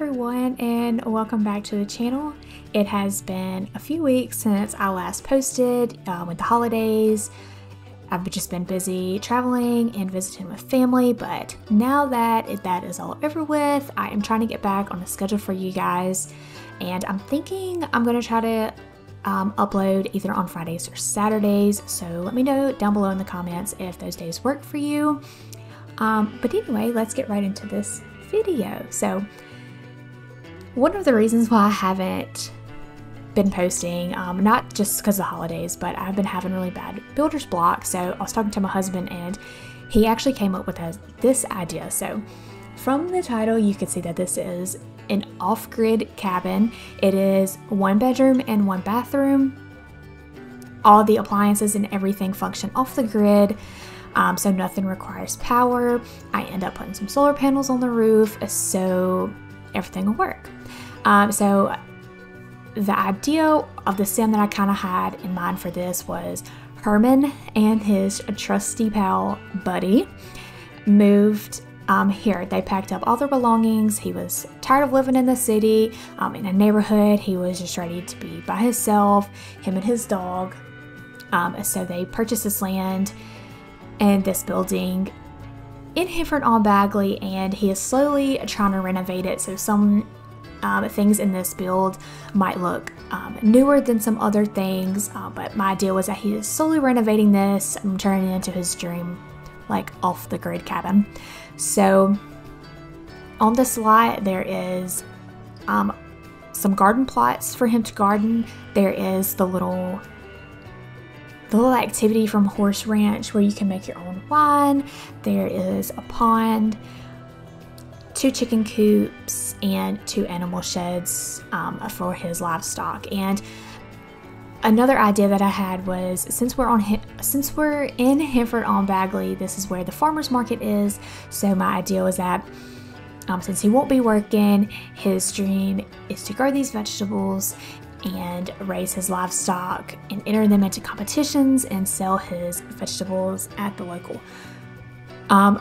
everyone, and welcome back to the channel. It has been a few weeks since I last posted with the holidays. I've just been busy traveling and visiting with family, but now that that is all over with, I am trying to get back on the schedule for you guys, and I'm thinking I'm going to try to upload either on Fridays or Saturdays, so let me know down below in the comments if those days work for you. But anyway, let's get right into this video. So one of the reasons why I haven't been posting, not just because of the holidays, but I've been having really bad builder's block. So I was talking to my husband and he actually came up with this idea. So from the title, you can see that this is an off-grid cabin. It is 1 bedroom and 1 bathroom. All the appliances and everything function off the grid. So nothing requires power. I end up putting some solar panels on the roof, so everything will work. So the idea of the sim that I kind of had in mind for this was Herman and his trusty pal Buddy moved here. They packed up all their belongings. He was tired of living in the city, in a neighborhood. He was just ready to be by himself, him and his dog. So they purchased this land and this building in Henford-On-Bagley, and he is slowly trying to renovate it. So some things in this build might look newer than some other things, but my idea was that he is slowly renovating this and turning it into his dream, like off the grid cabin. So on this lot there is some garden plots for him to garden. There is the little activity from Horse Ranch where you can make your own wine. There is a pond, 2 chicken coops, and 2 animal sheds for his livestock. And another idea that I had was, since we're in Henford-On-Bagley, this is where the farmers market is. So my idea was that since he won't be working, his dream is to grow these vegetables and raise his livestock and enter them into competitions and sell his vegetables at the local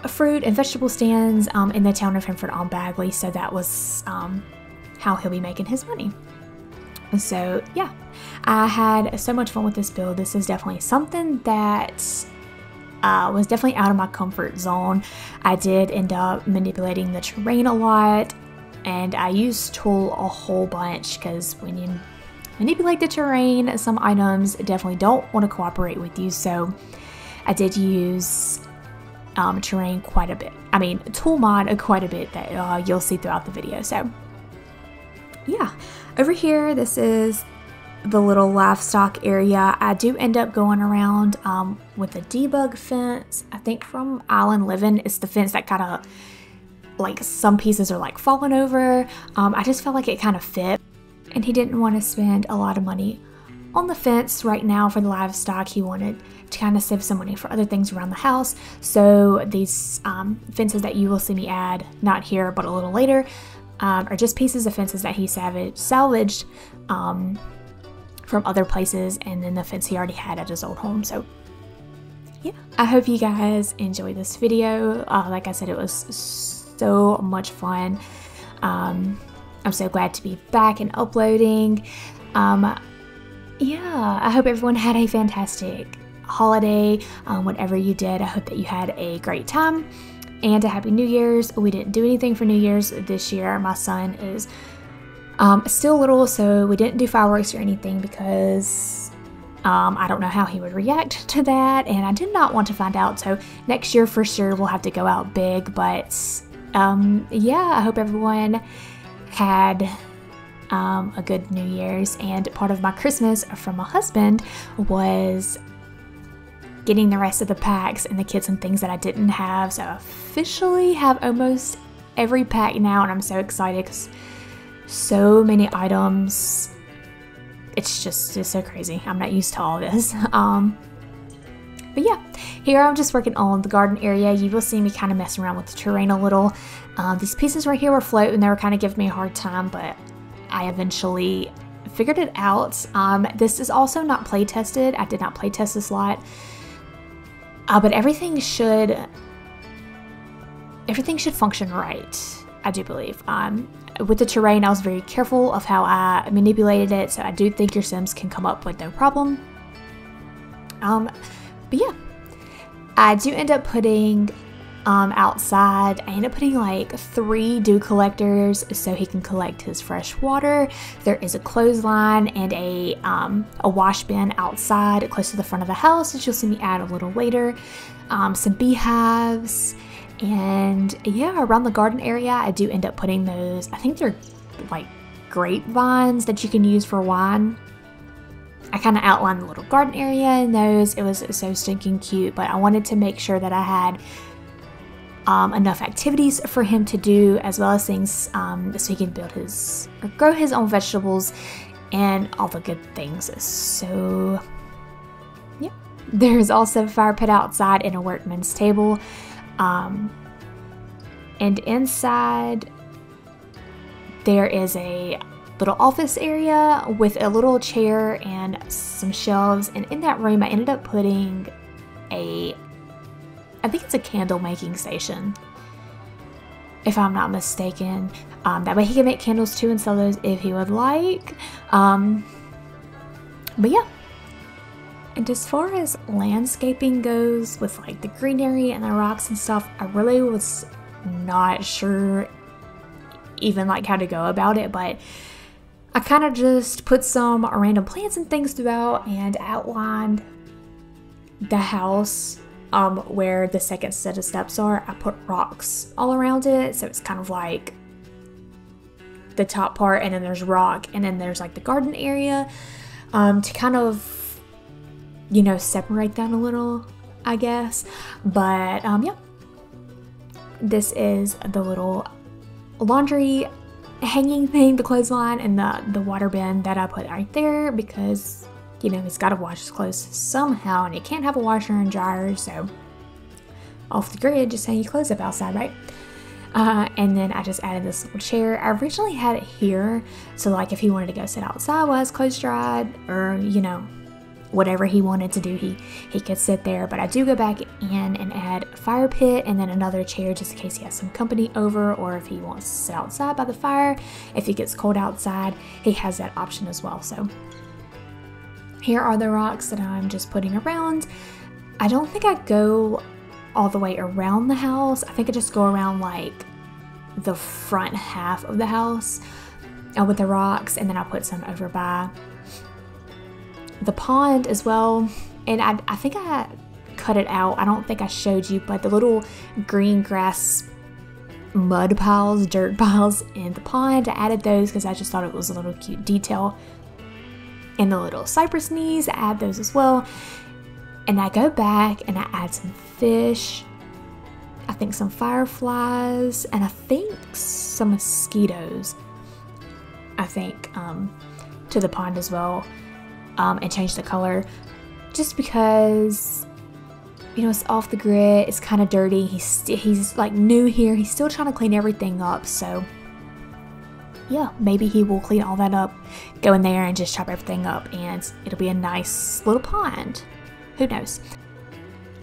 fruit and vegetable stands in the town of Henford-On-Bagley. So that was how he'll be making his money. So yeah, I had so much fun with this build. This is definitely something that was definitely out of my comfort zone. I did end up manipulating the terrain a lot, and I used tool a whole bunch because when you manipulate the terrain, some items definitely don't want to cooperate with you. So I did use terrain quite a bit. I mean, tool mod quite a bit that you'll see throughout the video. So yeah, over here, this is the little livestock area. I do end up going around with a debug fence. I think from Island Living, it's the fence that kind of, like, some pieces are like falling over. I just felt like it kind of fit. And he didn't want to spend a lot of money on the fence right now for the livestock. He wanted to kind of save some money for other things around the house. So these fences that you will see me add, not here but a little later, are just pieces of fences that he salvaged from other places, and then the fence he already had at his old home. So yeah, I hope you guys enjoyed this video. Like I said, it was so much fun. I'm so glad to be back and uploading. Yeah, I hope everyone had a fantastic holiday. Whatever you did, I hope that you had a great time and a happy New Year's. We didn't do anything for New Year's this year. My son is still little, so we didn't do fireworks or anything because I don't know how he would react to that, and I did not want to find out. So next year for sure we'll have to go out big. But yeah, I hope everyone had a good New Year's, and part of my Christmas from my husband was getting the rest of the packs and the kits and things that I didn't have. So I officially have almost every pack now, and I'm so excited because so many items. It's so crazy. I'm not used to all this. But yeah, here I'm just working on the garden area. You will see me kind of messing around with the terrain a little. These pieces right here were floating. They were kind of giving me a hard time, but I eventually figured it out. This is also not play tested. I did not play test this lot, but everything should function right. I do believe. With the terrain, I was very careful of how I manipulated it, so I do think your Sims can come up with no problem. But yeah, I do end up putting outside, I end up putting like 3 dew collectors so he can collect his fresh water. There is a clothesline and a wash bin outside close to the front of the house, which you'll see me add a little later. Some beehives, and yeah, around the garden area I do end up putting those, I think they're like grapevines that you can use for wine. I kind of outlined the little garden area in those. It was so stinking cute, but I wanted to make sure that I had enough activities for him to do, as well as things so he can build his or grow his own vegetables and all the good things. So yeah, there's also a fire pit outside and a workman's table, and inside there is a little office area with a little chair and some shelves, and in that room I ended up putting I think it's a candle making station, if I'm not mistaken. That way he can make candles too and sell those if he would like. But yeah. And as far as landscaping goes, with like the greenery and the rocks and stuff, I really was not sure even like how to go about it, but I kind of just put some random plants and things throughout and outlined the house. Where the second set of steps are, I put rocks all around it, so it's kind of like the top part, and then there's rock, and then there's like the garden area, to kind of, you know, separate that a little, I guess. But yeah, this is the little laundry hanging thing, the clothesline, and the water bin that I put right there because, you know, he's got to wash his clothes somehow, and he can't have a washer and dryer, so off the grid, just hang your clothes up outside, right? And then I just added this little chair. I originally had it here, so like if he wanted to go sit outside while his clothes dried, or, you know, whatever he wanted to do, he could sit there. But I do go back in and add a fire pit and then another chair just in case he has some company over, or if he wants to sit outside by the fire. If it gets cold outside, he has that option as well. So here are the rocks that I'm just putting around. I don't think I go all the way around the house. I think I just go around like the front half of the house with the rocks, and then I'll put some over by the pond as well. And I think I cut it out. I don't think I showed you, but the little green grass mud piles, dirt piles in the pond, I added those because I just thought it was a little cute detail. And the little cypress knees, I add those as well. And I go back and I add some fish, I think some fireflies, and I think some mosquitoes, I think, to the pond as well, and change the color just because, you know, it's off the grid, it's kind of dirty, he's like new here, he's still trying to clean everything up, so yeah, maybe he will clean all that up, go in there and just chop everything up, and it'll be a nice little pond. Who knows?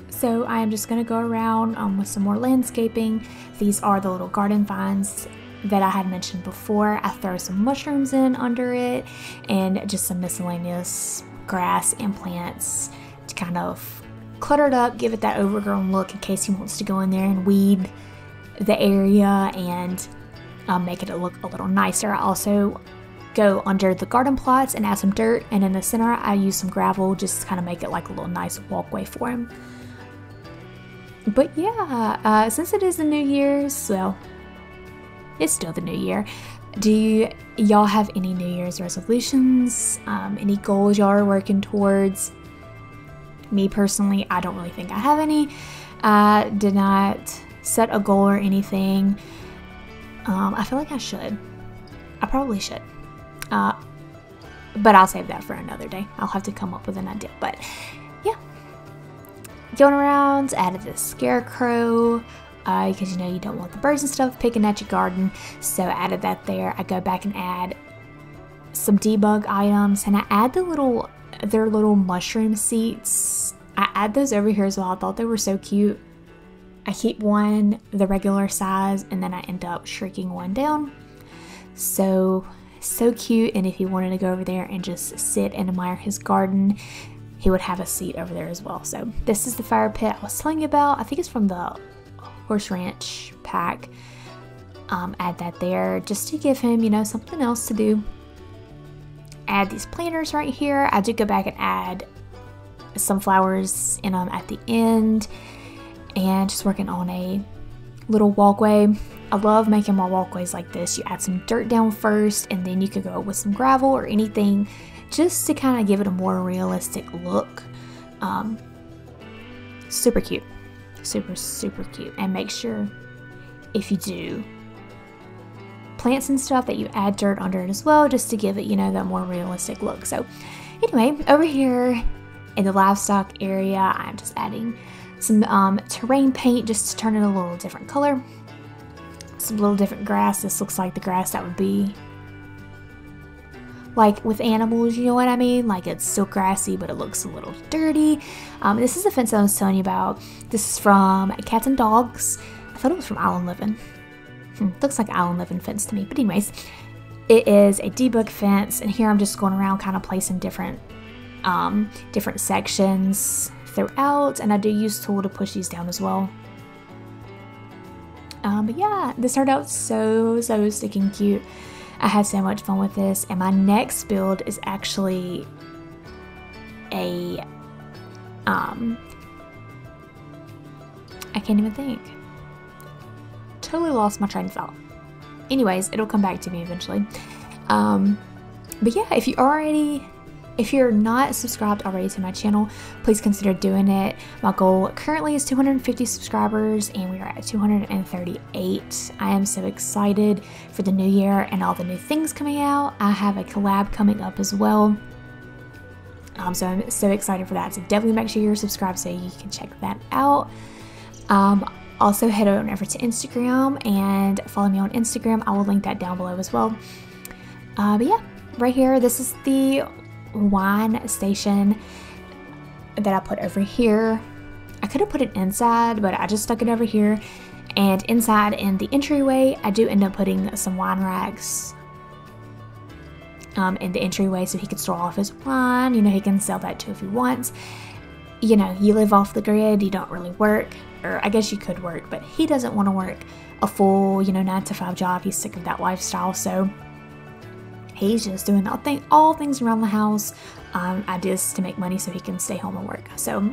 So I am just going to go around with some more landscaping. These are the little garden vines that I had mentioned before. I throw some mushrooms in under it and just some miscellaneous grass and plants to kind of clutter it up, give it that overgrown look in case he wants to go in there and weed the area and make it look a little nicer. I also go under the garden plots and add some dirt, and in the center I use some gravel just to kind of make it like a little nice walkway for him. But yeah, since it is the New Year's, well, it's still the new year. Do y'all have any New Year's resolutions? Any goals y'all are working towards? Me personally, I don't really think I have any. I did not set a goal or anything. I feel like I should. I probably should. But I'll save that for another day. I'll have to come up with an idea. But yeah, going around, added this scarecrow because you know you don't want the birds and stuff picking at your garden, so I added that there. I go back and add some debug items, and I add their little mushroom seats. I add those over here as well. I thought they were so cute. I keep one the regular size and then I end up shrinking one down. So cute. And if he wanted to go over there and just sit and admire his garden, he would have a seat over there as well. So this is the fire pit I was telling you about. I think it's from the horse ranch pack. Add that there just to give him, you know, something else to do. Add these planters right here. I do go back and add some flowers in them at the end, and just working on a little walkway. I love making my walkways like this. You add some dirt down first, and then you could go with some gravel or anything just to kind of give it a more realistic look. Super cute. Super cute. And make sure if you do plants and stuff that you add dirt under it as well, just to give it, you know, that more realistic look. So anyway, over here in the livestock area, I'm just adding some terrain paint just to turn it a little different color. Some little different grass. This looks like the grass that would be like with animals, you know what I mean? Like it's still grassy, but it looks a little dirty. This is the fence I was telling you about. This is from Cats and Dogs. I thought it was from Island Living. Looks like Island Living fence to me. But anyways, it is a debug fence, and here I'm just going around kind of placing different sections throughout, and I do use tool to push these down as well. But yeah, this turned out so stinking cute. I had so much fun with this, and my next build is actually a I can't even think. Totally lost my train of thought. Anyways, it'll come back to me eventually. But yeah, if you're not subscribed already to my channel, please consider doing it. My goal currently is 250 subscribers, and we are at 238. I am so excited for the new year and all the new things coming out. I have a collab coming up as well. So I'm so excited for that. So definitely make sure you're subscribed so you can check that out. Also head on over to Instagram and follow me on Instagram. I will link that down below as well. But yeah, right here, this is the wine station that I put over here. I could have put it inside, but I just stuck it over here. And inside in the entryway, I do end up putting some wine racks in the entryway so he can store off his wine. You know, he can sell that too if he wants. You know, you live off the grid, you don't really work, or I guess you could work, but he doesn't want to work a full, you know, 9-to-5 job. He's sick of that lifestyle, so he's just doing all things around the house, ideas to make money so he can stay home and work. So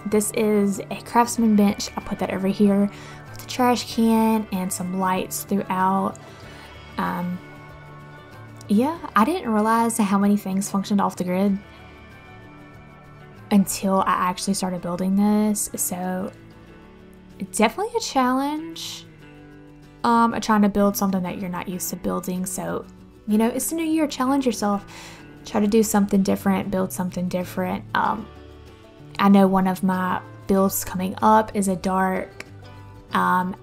this is a craftsman bench. I put that over here with a trash can and some lights throughout. Yeah, I didn't realize how many things functioned off the grid until I actually started building this. So definitely a challenge, trying to build something that you're not used to building. So, you know, it's the new year, challenge yourself, try to do something different, build something different. I know one of my builds coming up is a dark, I'm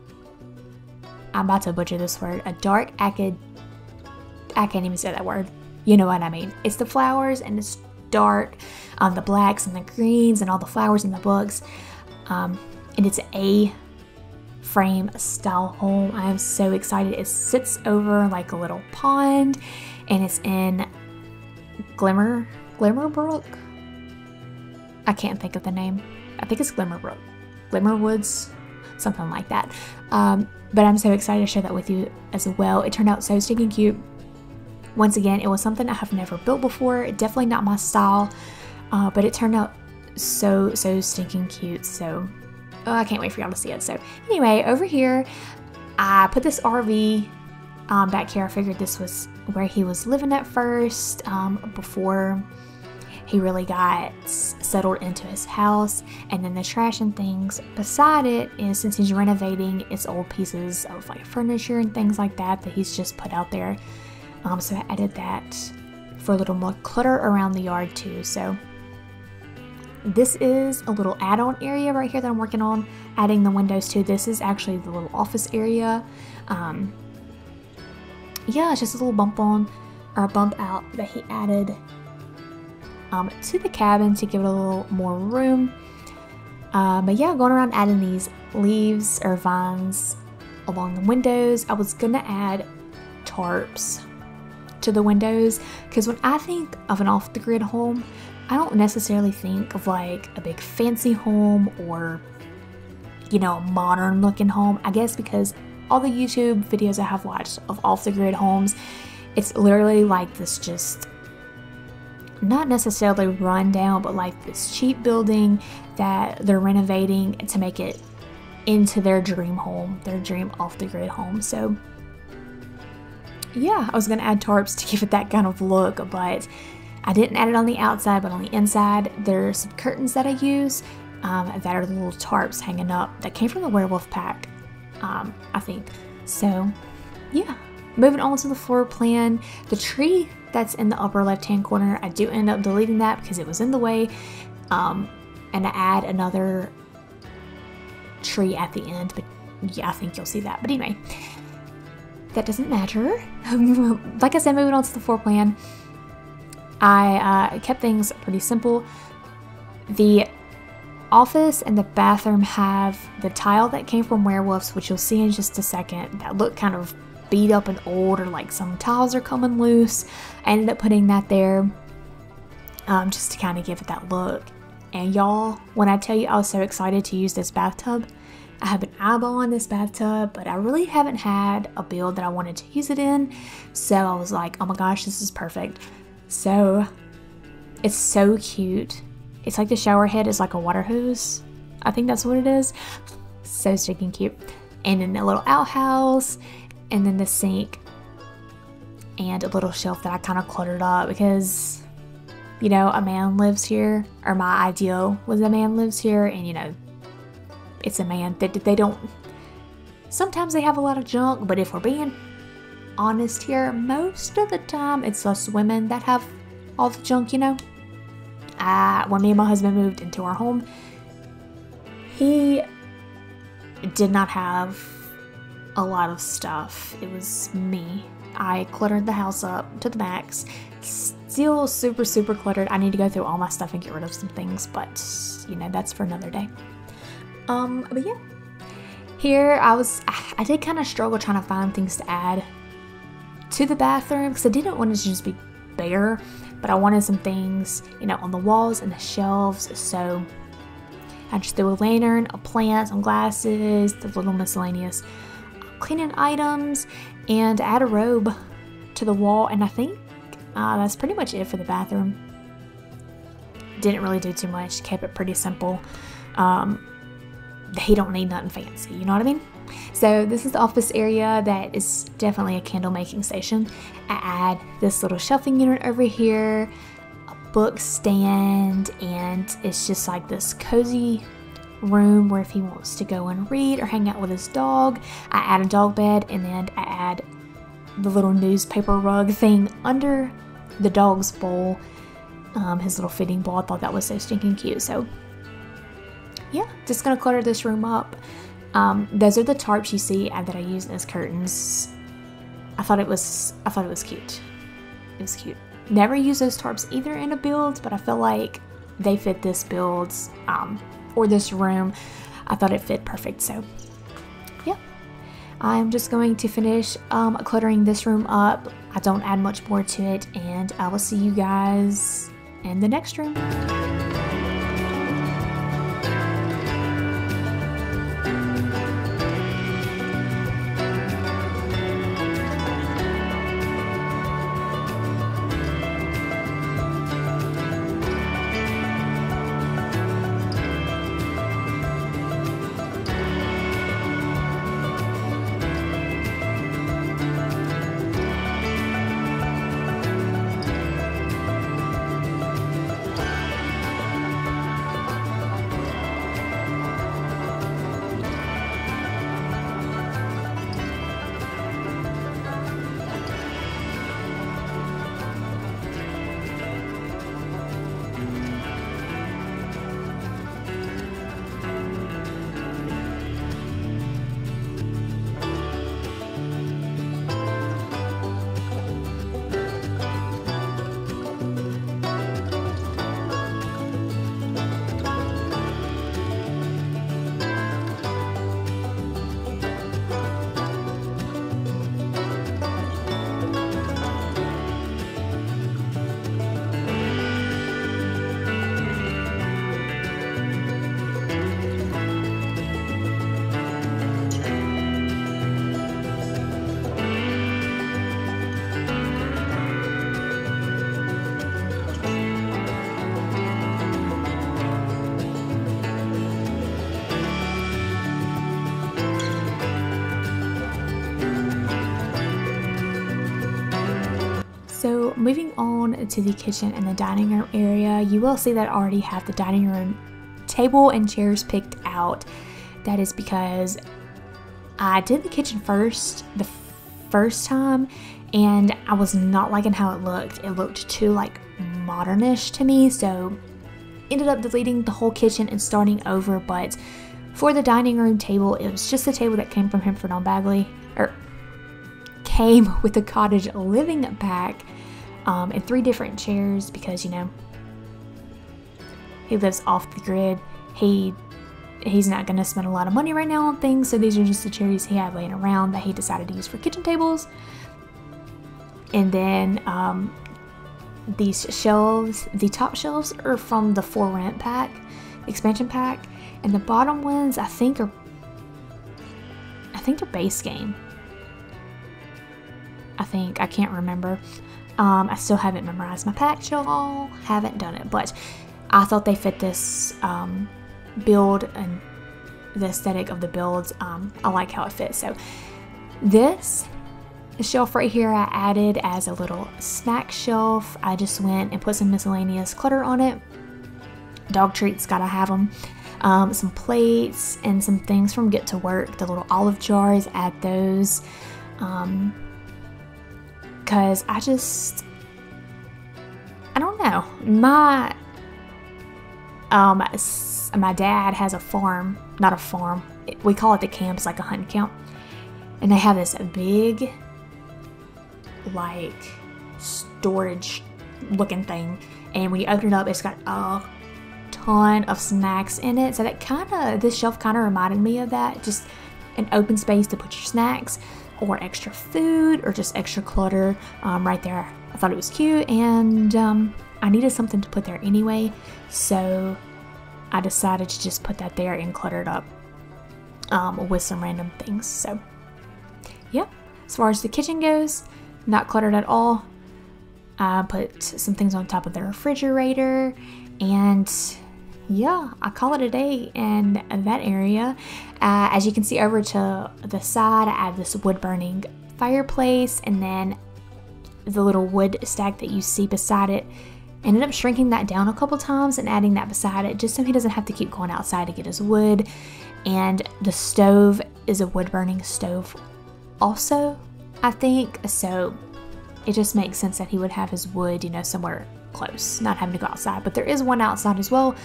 about to butcher this word, a dark I can't even say that word. You know what I mean. It's the flowers and it's dark, the blacks and the greens and all the flowers in the books. And it's a frame style home. I am so excited. It sits over like a little pond, and it's in Glimmerbrook. I can't think of the name. I think it's Glimmerbrook, Glimmerwoods, something like that. But I'm so excited to share that with you as well. It turned out so stinking cute. Once again, it was something I have never built before. Definitely not my style, but it turned out so stinking cute. So I can't wait for y'all to see it. So anyway, over here, I put this RV back here. I figured this was where he was living at first, before he really got settled into his house. And then the trash and things beside it is, since he's renovating, it's old pieces of like furniture and things like that he's just put out there. So I added that for a little more clutter around the yard too. So this is a little add-on area right here that I'm working on adding the windows to. This is actually the little office area. Yeah, it's just a little bump out that he added to the cabin to give it a little more room. But yeah, going around adding these leaves or vines along the windows. I was gonna add tarps to the windows because when I think of an off-the-grid home, I don't necessarily think of like a big fancy home or, you know, a modern looking home. I guess because all the YouTube videos I have watched of off-the-grid homes, it's literally like this, just not necessarily run down, but like this cheap building that they're renovating to make it into their dream home, their dream off-the-grid home. So yeah, I was gonna add tarps to give it that kind of look, but I didn't add it on the outside, but on the inside there's some curtains that I use that are the little tarps hanging up that came from the werewolf pack, I think. So yeah, moving on to the floor plan. The tree that's in the upper left hand corner, I do end up deleting that because it was in the way, and I add another tree at the end, but yeah, I think you'll see that. But anyway, that doesn't matter. Like I said, moving on to the floor plan, I kept things pretty simple. The office and the bathroom have the tile that came from werewolves, which you'll see in just a second, that look kind of beat up and old, or like some tiles are coming loose. I ended up putting that there just to kind of give it that look. And y'all, when I tell you I was so excited to use this bathtub, I have been eyeballing this bathtub, but I really haven't had a build that I wanted to use it in. So I was like, oh my gosh, this is perfect. So it's so cute. It's like the shower head is like a water hose. I think that's what it is. So stinking cute. And then a little outhouse, and then the sink, and a little shelf that I kind of cluttered up because, you know, a man lives here, or my ideal was a man lives here, and you know, it's a man that they don't, sometimes they have a lot of junk, but if we're being honest here, most of the time it's us women that have all the junk, you know. When me and my husband moved into our home, he did not have a lot of stuff. It was me. I cluttered the house up to the max. Still super cluttered. I need to go through all my stuff and get rid of some things, but you know, that's for another day. But yeah, here I did kind of struggle trying to find things to add to the bathroom because I didn't want it to just be bare, but I wanted some things, you know, on the walls and the shelves. So I just threw a lantern, a plant, some glasses, the little miscellaneous cleaning items, and add a robe to the wall. And I think that's pretty much it for the bathroom. Didn't really do too much, kept it pretty simple. He don't need nothing fancy, you know what I mean? So this is the office area that is definitely a candle making station. I add this little shelving unit over here, a book stand, and it's just like this cozy room where if he wants to go and read or hang out with his dog, I add a dog bed, and then I add the little newspaper rug thing under the dog's bowl, his little feeding bowl. I thought that was so stinking cute. So yeah, just gonna clutter this room up. Those are the tarps you see that I use as curtains. I thought it was cute. It was cute. Never use those tarps either in a build, but I feel like they fit this build, or this room. I thought it fit perfect. So yeah, I'm just going to finish cluttering this room up. I don't add much more to it, and I will see you guys in the next room. moving on to the kitchen and the dining room area, you will see that I already have the dining room table and chairs picked out. That is because I did the kitchen first the first time, and I was not liking how it looked. It looked too like modernish to me, so ended up deleting the whole kitchen and starting over. But for the dining room table, it was just a table that came from Henford-On-Bagley, or came with the cottage living pack, and 3 different chairs because, you know, he lives off the grid. He's not going to spend a lot of money right now on things, so these are just the chairs he had laying around that he decided to use for kitchen tables. And then these shelves, the top shelves are from the For Rent pack, expansion pack, and the bottom ones I think they're base game. I can't remember. I still haven't memorized my pack, y'all. Haven't done it, but I thought they fit this build and the aesthetic of the builds. I like how it fits. So this shelf right here I added as a little snack shelf. I just went and put some miscellaneous clutter on it. Dog treats, gotta have them. Some plates and some things from Get to Work, the little olive jars, add those. Because I don't know. My dad has a farm, not a farm. We call it the camp. It's like a hunting camp. And they have this big, like, storage looking thing. And when you open it up, it's got a ton of snacks in it. So this shelf kind of reminded me of that. Just an open space to put your snacks or extra food or just extra clutter right there. I thought it was cute, and I needed something to put there anyway. So I decided to just put that there and clutter it up with some random things. So, yep. As far as the kitchen goes, not cluttered at all. I put some things on top of the refrigerator, and yeah, I call it a day in that area. As you can see over to the side, I add this wood burning fireplace, and then the little wood stack that you see beside it. Ended up shrinking that down a couple times and adding that beside it just so he doesn't have to keep going outside to get his wood. And the stove is a wood burning stove also, I think, so it just makes sense that he would have his wood, you know, somewhere close, not having to go outside. But there is one outside as well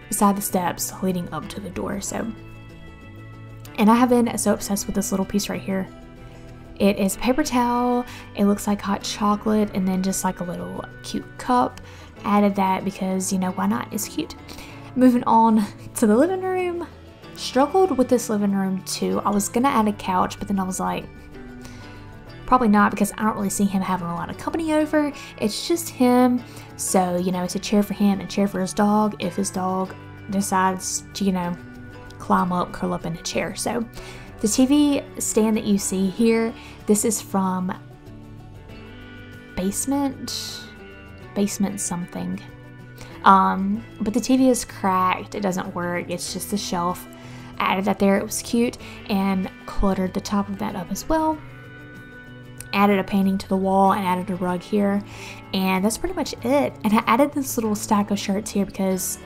beside the steps leading up to the door. So, and I have been so obsessed with this little piece right here. It is paper towel. It looks like hot chocolate, and then just like a little cute cup. Added that because, you know, why not? It's cute. Moving on to the living room. Struggled with this living room too. I was gonna add a couch, but then I was like, probably not, because I don't really see him having a lot of company over. It's just him. So, you know, it's a chair for him and a chair for his dog if his dog decides to, you know, climb up, curl up in a chair. So the TV stand that you see here, this is from basement something. But the TV is cracked. It doesn't work. It's just a shelf. I added that there. It was cute, and cluttered the top of that up as well. Added a painting to the wall and added a rug here, and that's pretty much it. And I added this little stack of shirts here because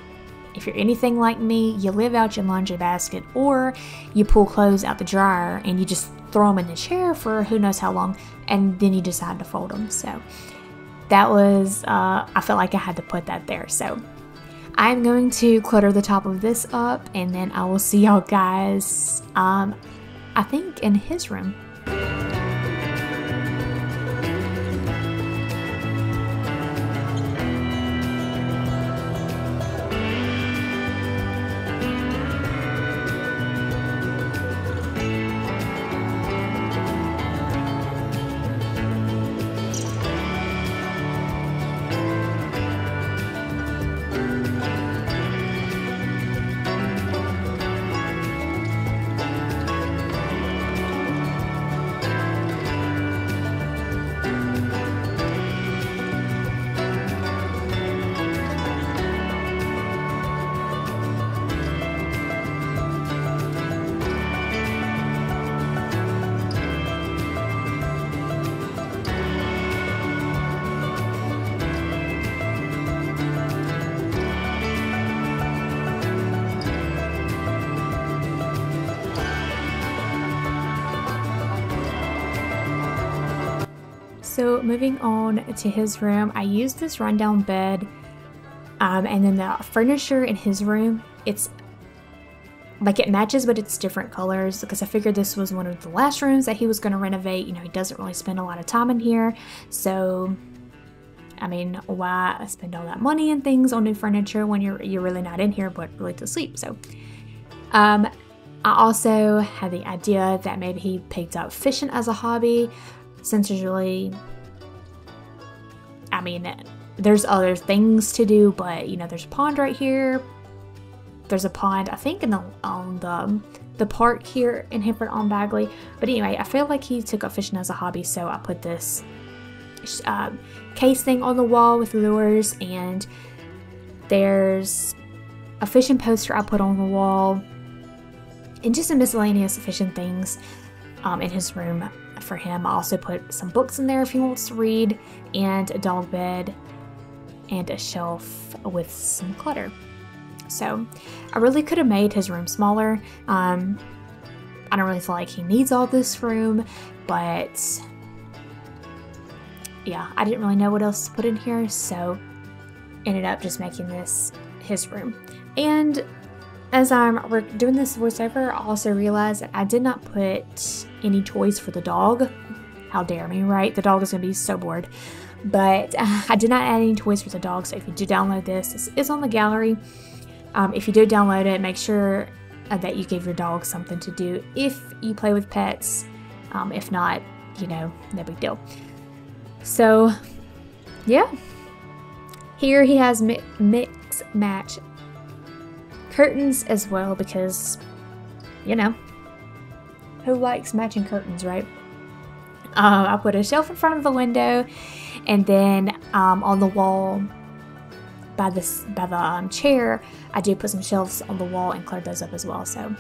if you're anything like me, you live out your laundry basket, or you pull clothes out the dryer and you just throw them in the chair for who knows how long, and then you decide to fold them. So that was, I felt like I had to put that there. So I'm going to clutter the top of this up, and then I will see y'all guys, I think in his room. So moving on to his room, I used this rundown bed, and then the furniture in his room, it's like it matches, but it's different colors because I figured this was one of the last rooms that he was going to renovate. You know, he doesn't really spend a lot of time in here, so I mean, why spend all that money and things on new furniture when you're really not in here but really to sleep? So I also had the idea that maybe he picked up fishing as a hobby, since there's really, I mean, there's other things to do, but you know, there's a pond right here. There's a pond, I think, on the park here in Henford-On-Bagley. But anyway, I feel like he took up fishing as a hobby, so I put this case thing on the wall with lures, and there's a fishing poster I put on the wall, and just some miscellaneous fishing things in his room for him. I also put some books in there if he wants to read, and a dog bed, and a shelf with some clutter. So I really could have made his room smaller. I don't really feel like he needs all this room, but yeah, I didn't really know what else to put in here, so ended up just making this his room. And as I'm doing this voiceover, I also realized that I did not put any toys for the dog. How dare me, right? The dog is going to be so bored. But I did not add any toys for the dog, so if you do download this is on the gallery. If you do download it, make sure that you give your dog something to do if you play with pets. If not, you know, no big deal. So, yeah. Here he has mix match curtains as well, because, you know, who likes matching curtains, right? I put a shelf in front of the window, and then on the wall by the chair, I do put some shelves on the wall and cleared those up as well. So.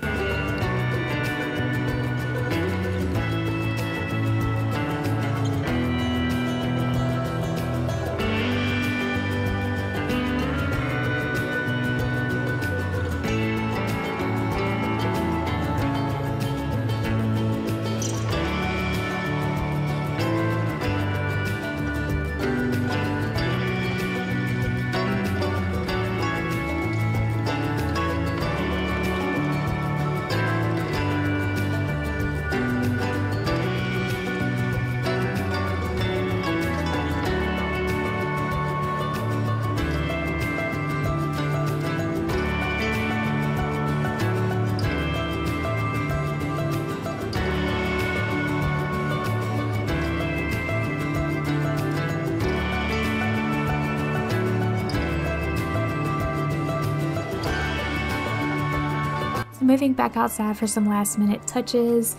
Moving back outside for some last minute touches.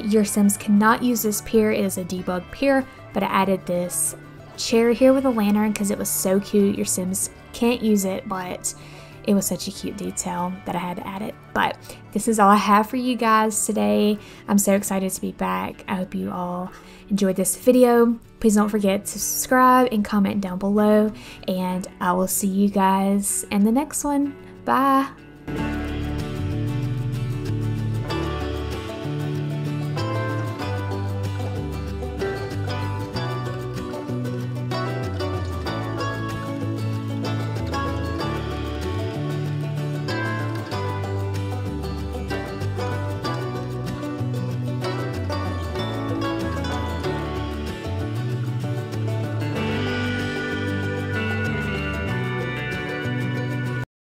Your Sims cannot use this pier. It is a debug pier, but I added this chair here with a lantern because it was so cute. Your Sims can't use it, but it was such a cute detail that I had to add it. But this is all I have for you guys today. I'm so excited to be back. I hope you all enjoyed this video. Please don't forget to subscribe and comment down below, and I will see you guys in the next one. Bye!